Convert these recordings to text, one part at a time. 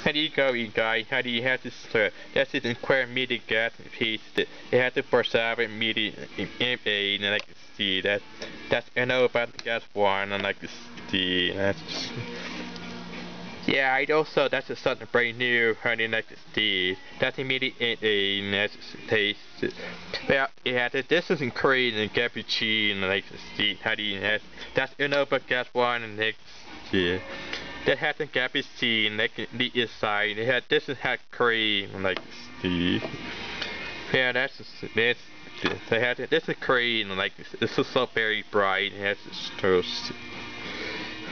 How do you go, you guys? How do you have this? That's it in Quark media gas piece. It has the 4Sevens media MA, and like see that's Inova gas one, and like see that's. Yeah, I also that's just something brand new. Honey, like see that's immediate and that's taste. Well, yeah, this is in Korean and cappuccino, like see how do you have that's Inova gas one, and like see. That has a cappuccino, like the inside. It had this had cream, like the. Yeah, that's this. They had this is cream, like this is so very bright. It has this toast.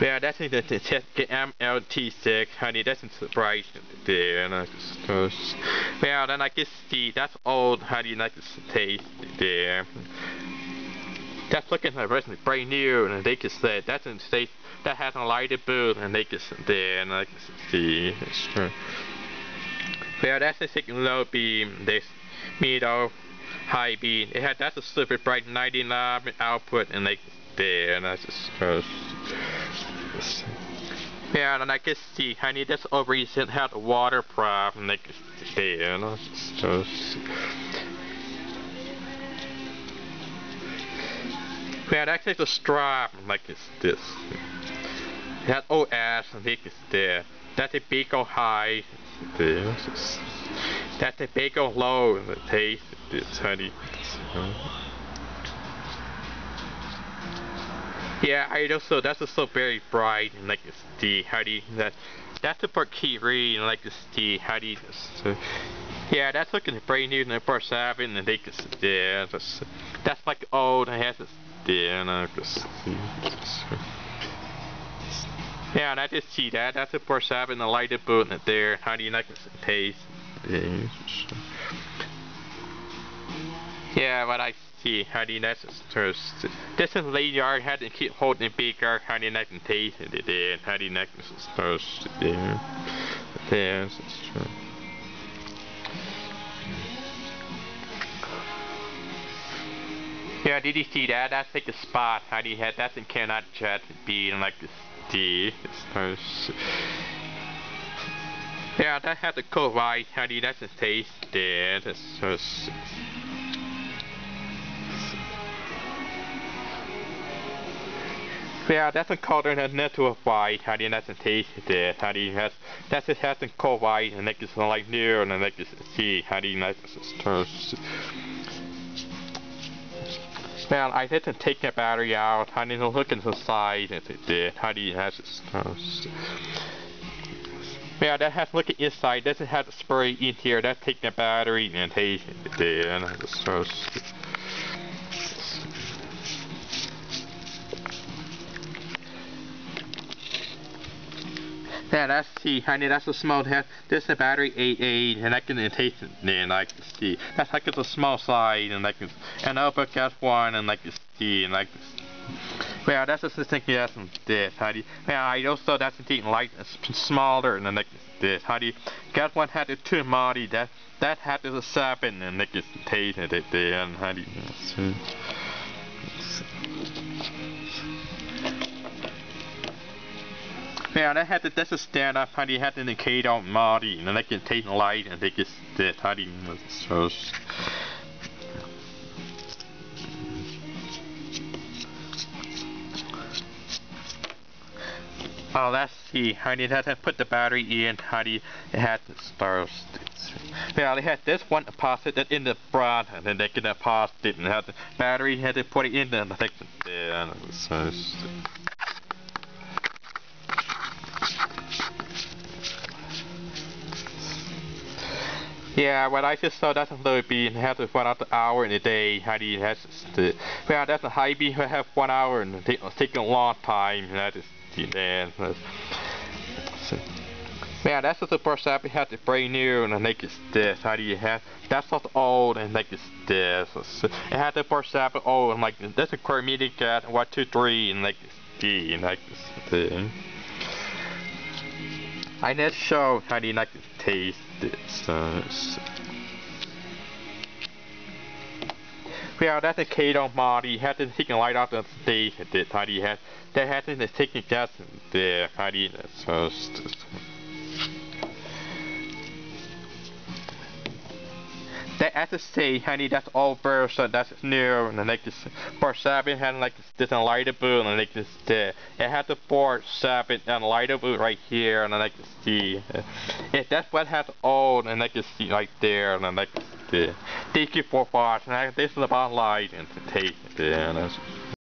Yeah, that's the MLT6, honey. That's bright there, and like this toast. Well, then I guess see that's old. How do you like this taste there? That's looking like brand new, and they can say that's in state that has a lighted boot, and they can there, and I can see it's true. Well, that's a second low beam. This middle high beam. It had that's a super bright 99 output, and they can there, and that's just yeah, and I can see, honey, that's over recent had a water problem, and they can there, and that's just. Yeah, that's like a strap, like it's this. That OS, and it's there. That's a big or high. There. That's a big or low. The taste. It's honey. Yeah, I also that's so very bright, and like it's the how do you that's the part key read, and like it's the how do you yeah, that's looking brand new in the 4Sevens, and they can yeah, that's like old and has this. Yeah, and I just see. Yeah, and I just see that. That's a 4Sevens, the lighted boot there. How do you like the taste? Yeah, what I see. How do you like the toast? This is late yard. Had to keep holding the beaker. How do you like the taste? How do you like the toast? Yeah, that's true. Yeah, did you see that? That's like a spot. How do you have that's in cannot chat be in like this D. Yeah, that has a cool white. How do you that's a taste there? That's so. Yeah, that's a color and a network white. How do you that's a taste there? How do you have that's it has a cool white, and like it's like new, and like this see. How do you like this toast? Well, I had to take the battery out. I need to look inside as it did. How do you have this toast? Yeah, that has to look inside. Doesn't have to spray in here. That's take the battery and take it there. And this toast. Yeah, that's see, honey, that's a small head. This is a battery 88, and I can taste it there, and I can see. That's like it's a small side, and I can, and I'll put gas one, and I can see, and like this. Well, that's just the thing that's this, how do you, well, I also, that's the thing, like, smaller, and then like this, how do you, gas one had the 2 Marty, that had the 7, and like this taste it there, and how do you, see. Yeah, that had to, that's a stand up. How do you have to indicate on Marty, and then they can take the light and they get this. How do you so? Oh, let's see. How do you have to put the battery in? How do you have to start? Yeah, they had this one deposit in the front, and then they can deposit it, and have the battery had to put it in the thing. Yeah, so. Yeah, what I just saw that's a low beam, have to 1 hour in a day. How do you have to? Well, that's a high beam, have 1 hour, and take a long time. That is then. Yeah, that's just the first app you have to brand new, and make it this. How do you have? That's not old, and make it this. It had the first app old, and like that's a Quark media cat 1, 2, 3, and like D, and like this thing. I never show how do you like to taste this. Yeah, that's a Kato Marty. You have to take a light off the stage at this. How do you have? They have to take a gas there. How do you first? that as I say, honey, that's all version that's new, and like this 4/7 had like this enlightable, and like this it had the 4/7 enlightable right here, and like see, that's what has all, and like see right there, and like thank you for watching. This is about light and taste,